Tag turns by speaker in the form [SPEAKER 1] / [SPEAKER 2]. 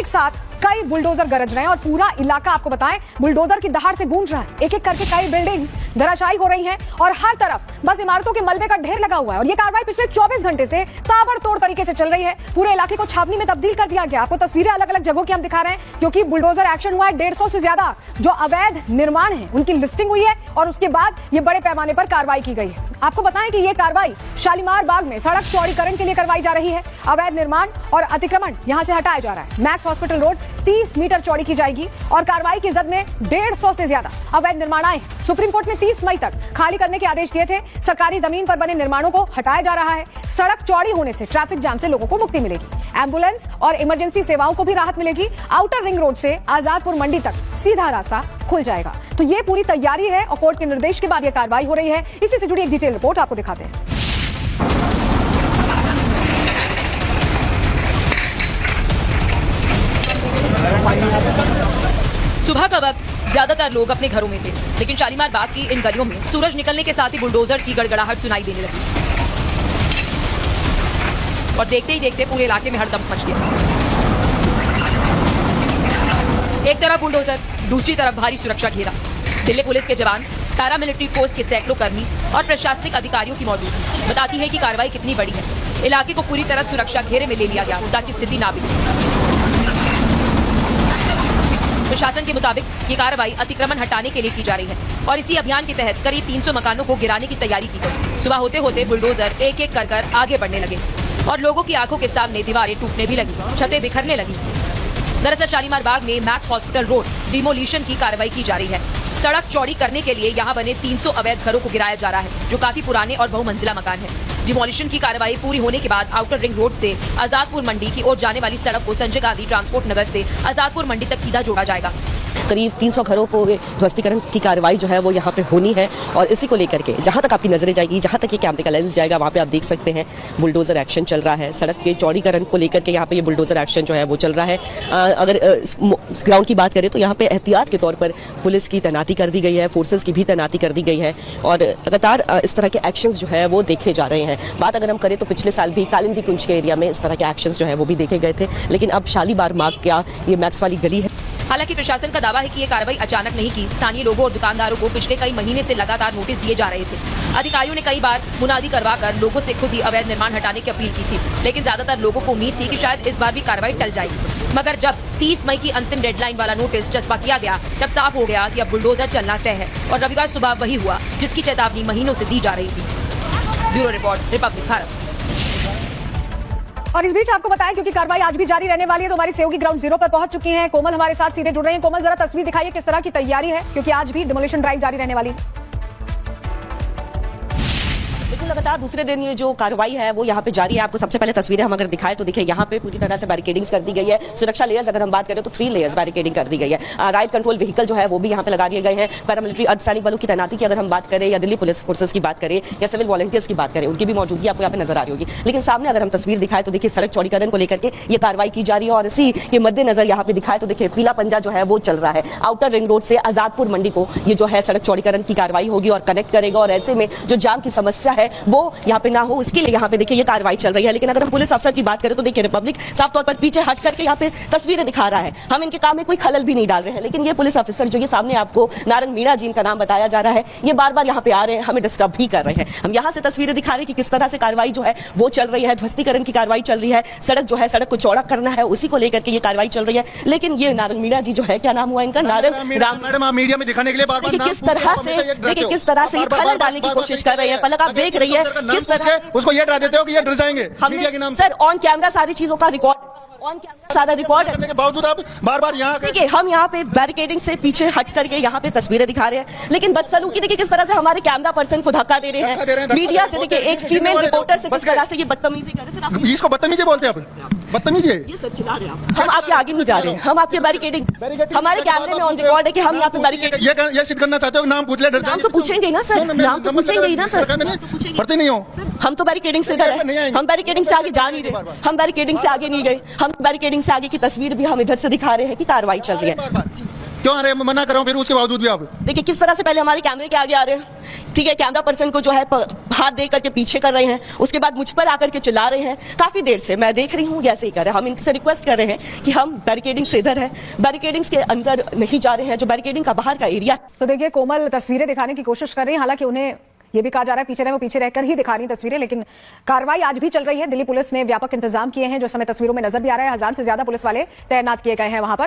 [SPEAKER 1] एक साथ कई बुलडोजर गरज रहे हैं और पूरा इलाका आपको बताएं बुलडोजर की दहाड़ से गूंज रहा है। एक एक करके कई बिल्डिंग्स धराशायी हो रही हैं और हर तरफ बस इमारतों के मलबे का ढेर लगा हुआ है और ये कार्रवाई पिछले 24 घंटे से ताबड़तोड़ तरीके से चल रही है। पूरे इलाके को छावनी में तब्दील कर दिया गया। आपको तस्वीरें अलग अलग जगहों की हम दिखा रहे हैं क्योंकि बुलडोजर एक्शन हुआ है। 150 से ज्यादा जो अवैध निर्माण है उनकी लिस्टिंग हुई है और उसके बाद ये बड़े पैमाने पर कार्रवाई की गई है। आपको बताएं कि ये कार्रवाई शालीमार बाग में सड़क चौड़ीकरण के लिए करवाई जा रही है। अवैध निर्माण और अतिक्रमण यहां से हटाया जा रहा है। मैक्स हॉस्पिटल रोड 30 मीटर चौड़ी की जाएगी और कार्रवाई की जद में 150 से ज्यादा अवैध निर्माण आए। सुप्रीम कोर्ट ने 30 मई तक खाली करने के आदेश दिए थे। सरकारी जमीन पर बने निर्माणों को हटाया जा रहा है। सड़क चौड़ी होने से ट्रैफिक जाम से लोगों को मुक्ति मिलेगी। एम्बुलेंस और इमरजेंसी सेवाओं को भी राहत मिलेगी। आउटर रिंग रोड से आजादपुर मंडी तक सीधा रास्ता खुल जाएगा। तो ये पूरी तैयारी है और कोर्ट के निर्देश के बाद यह कार्रवाई हो रही है। इसी से जुड़ी एक डिटेल रिपोर्ट आपको दिखाते हैं।
[SPEAKER 2] सुबह का वक्त ज्यादातर लोग अपने घरों में थे, लेकिन शालीमार बाग की इन गलियों में सूरज निकलने के साथ ही बुलडोजर की गड़गड़ाहट सुनाई देने लगी और देखते ही देखते पूरे इलाके में हड़कंप मच गया। एक तरफ बुलडोजर, दूसरी तरफ भारी सुरक्षा घेरा। दिल्ली पुलिस के जवान, पैरामिलिट्री फोर्स के सैकड़ों कर्मी और प्रशासनिक अधिकारियों की मौजूदगी बताती है कि कार्रवाई कितनी बड़ी है। इलाके को पूरी तरह सुरक्षा घेरे में ले लिया गया ताकि स्थिति ना बिगड़े। प्रशासन के मुताबिक ये कार्रवाई अतिक्रमण हटाने के लिए की जा रही है और इसी अभियान के तहत करीब 300 मकानों को गिराने की तैयारी की गई। सुबह होते होते बुलडोजर एक एक कर आगे बढ़ने लगे और लोगों की आंखों के सामने दीवारें टूटने भी लगी, छतें बिखरने लगी। दरअसल शालीमार बाग में मैक्स हॉस्पिटल रोड डिमोलिशन की कार्रवाई की जा रही है। सड़क चौड़ी करने के लिए यहाँ बने 300 अवैध घरों को गिराया जा रहा है जो काफी पुराने और बहुमंजिला मकान है। डिमोलिशन की कार्रवाई पूरी होने के बाद आउटर रिंग रोड से आजादपुर मंडी की ओर जाने वाली सड़क को संजय गांधी ट्रांसपोर्ट नगर से आजादपुर मंडी तक सीधा जोड़ा जाएगा।
[SPEAKER 3] करीब 300 घरों को ध्वस्तीकरण की कार्रवाई जो है वो यहाँ पे होनी है और इसी को लेकर के जहाँ तक आपकी नजरें जाएगी, जहाँ तक ये कैमरे का लेंस जाएगा, वहाँ पे आप देख सकते हैं बुलडोजर एक्शन चल रहा है। सड़क के चौड़ीकरण को लेकर के यहाँ पे ये बुलडोजर एक्शन जो है वो चल रहा है। अगर ग्राउंड की बात करें तो यहाँ पे एहतियात के तौर पर पुलिस की तैनाती कर दी गई है, फोर्सेज की भी तैनाती कर दी गई है और लगातार इस तरह के एक्शन जो है वो देखे जा रहे हैं। बात अगर हम करें तो पिछले साल भी कालिंदी कुंज के एरिया में इस तरह के एक्शन जो है वो भी देखे गए थे, लेकिन अब शालीमार बाग का ये मैक्स वाली गली है।
[SPEAKER 2] हालांकि प्रशासन का दावा है कि ये कार्रवाई अचानक नहीं की। स्थानीय लोगों और दुकानदारों को पिछले कई महीने से लगातार नोटिस दिए जा रहे थे। अधिकारियों ने कई बार मुनादी करवाकर लोगों से खुद ही अवैध निर्माण हटाने की अपील की थी, लेकिन ज्यादातर लोगों को उम्मीद थी कि शायद इस बार भी कार्रवाई टल जाएगी। मगर जब 30 मई की अंतिम डेडलाइन वाला नोटिस चस्पा किया गया तब साफ हो गया कि अब बुलडोजर चलना तय है और रविवार सुबह वही हुआ जिसकी चेतावनी महीनों से दी जा रही थी। Bureau report, Republic Bharat.
[SPEAKER 1] और इस बीच आपको बताएं क्योंकि कार्रवाई आज भी जारी रहने वाली है तो हमारी सहयोगी ग्राउंड जीरो पर पहुंच चुकी हैं। कोमल हमारे साथ सीधे जुड़ रहे हैं। कोमल, जरा तस्वीर दिखाइए किस तरह की तैयारी है क्योंकि आज भी डिमोलिशन ड्राइव जारी रहने वाली है।
[SPEAKER 3] लेकिन लगातार दूसरे दिन ये जो कार्रवाई है वो यहाँ पे जारी है। आपको सबसे पहले तस्वीरें हम अगर दिखाएं तो देखिए यहाँ पे पूरी तरह से बैरिकेडिंग्स कर दी गई है। सुरक्षा लेयर्स अगर हम बात करें तो 3 लेयर्स बैरिकेडिंग कर दी गई है। राइट कंट्रोल व्हीकल जो है वो भी यहाँ पे लगा दिए गए हैं। पैरामिलिट्री अर्धसैनिक बलों की तैनाती की अगर हम बात करें या दिल्ली पुलिस फोर्सेस की बात करें या सिविल वॉलंटियर्स की बात करें, उनकी भी मौजूदगी आपको यहाँ पे नजर आ रही होगी। लेकिन सामने अगर हम तस्वीर दिखाएं तो देखिए सड़क चौड़ीकरण को लेकर के ये कार्रवाई की जा रही है और इसी के मद्देनजर यहाँ पे दिखाए तो देखिए पीला पंजा जो है वो चल रहा है। आउटर रिंग रोड से आजादपुर मंडी को ये जो है सड़क चौड़ीकरण की कार्रवाई होगी और कनेक्ट करेगा और ऐसे में जो जाम की समस्या है वो यहाँ पे ना हो, इसके लिए यहाँ पे देखिए ये कार्रवाई चल रही है। लेकिन अगर हम पुलिस अफसर की बात करें तो देखिए रिपब्लिक साफ तौर पर पीछे हट करके यहाँ पे तस्वीरें दिखा रहा है। हम इनके काम में कोई खलल भी नहीं डाल रहे हैं, लेकिन ये पुलिस अफसर जो ये सामने आपको नारंग मीणा जी इनका नाम बताया जा रहा है, ये बार बार यहाँ पे आ रहे हैं, हमें डिस्टर्ब भी कर रहे हैं। हम यहाँ से तस्वीरें दिखा रहे हैं कि किस तरह से कार्रवाई जो है वो चल रही है। ध्वस्तीकरण की कार्रवाई चल रही है, सड़क जो है सड़क को चौड़ा करना है, उसी को लेकर के ये कार्रवाई चल रही है। लेकिन ये नारंग मीणा जी जो है, क्या नाम हुआ इनका, नारंग राम,
[SPEAKER 4] मैडम आप मीडिया में दिखाने के लिए बार-बार
[SPEAKER 3] किस तरह से ये खलल डालने की कोशिश कर रही है। पलक आप देख रही है किस तरह
[SPEAKER 4] उसको ये डरा देते हो कि ये डर जाएंगे मीडिया के नाम से।
[SPEAKER 3] सर ऑन कैमरा सारी चीजों का रिकॉर्ड, ऑन कैमरा सारा रिकॉर्ड है।
[SPEAKER 4] बावजूद आप बार-बार यहाँ
[SPEAKER 3] देखिए हम यहाँ पे बैरिकेडिंग से पीछे हट करके यहाँ पे तस्वीरें दिखा रहे हैं, लेकिन बदसलूकी देखिए किस तरह से हमारे कैमरा पर्सन को धक्का दे रहे हैं। मीडिया से देखिए एक फीमेल रिपोर्टर से किस तरह से ये बदतमीजी कर रहे हैं।
[SPEAKER 4] इसको बदतमीजी बोलते हैं आप, बदतमीजी है
[SPEAKER 3] ये सर चिल्ला रहे हैं। हम आपके आगे नहीं जा रहे हैं, हम आपके बैरिकेडिंग हमारे कैमरे में ऑन रिकॉर्ड है कि हम यहाँ पे बैरिकेडिंग
[SPEAKER 4] ये सिद्ध करना चाहते हो। नाम पूछ ले, डर
[SPEAKER 3] नाम तो पूछेंगे ना सर, नाम तो पूछेंगे ही ना सर,
[SPEAKER 4] पढ़ते नहीं हो।
[SPEAKER 3] हम तो बैरिकेडिंग से गए, हम बैरिकेडिंग से आगे जा नहीं रहे, हम बैरिकेडिंग से आगे नहीं गए, हम बैरिकेडिंग से आगे की तस्वीर भी हम इधर से दिखा रहे हैं कि कार्रवाई चल रही है।
[SPEAKER 4] क्यों आ रहे हैं? मना कर रहा हूँ फिर उसके बावजूद भी आप।
[SPEAKER 3] देखिए किस तरह से पहले हमारे कैमरे के आगे आ रहे हैं, ठीक है, कैमरा पर्सन को जो है हाथ दे करके पीछे कर रहे हैं, उसके बाद मुझ पर आकर के चिल्ला रहे हैं। काफी देर से मैं देख रही हूँ ऐसे ही कर रहे हैं। हम इनसे रिक्वेस्ट कर रहे हैं कि हम बैरिकेडिंग से इधर है, बैरिकेडिंग्स के अंदर नहीं जा रहे हैं, जो बैरिकेडिंग का बाहर का एरिया।
[SPEAKER 1] तो देखिए कोमल तस्वीरें दिखाने की कोशिश कर रही हैं, हालांकि उन्हें ये भी कहा जा रहा है पीछे रहे, वो पीछे रहकर ही दिखा रही तस्वीरें, लेकिन कार्रवाई आज भी चल रही है। दिल्ली पुलिस ने व्यापक इंतजाम किए हैं, जो समय तस्वीरों में नजर भी आ रहा है। 1000 से ज्यादा पुलिस वाले तैनात किए गए हैं वहां पर।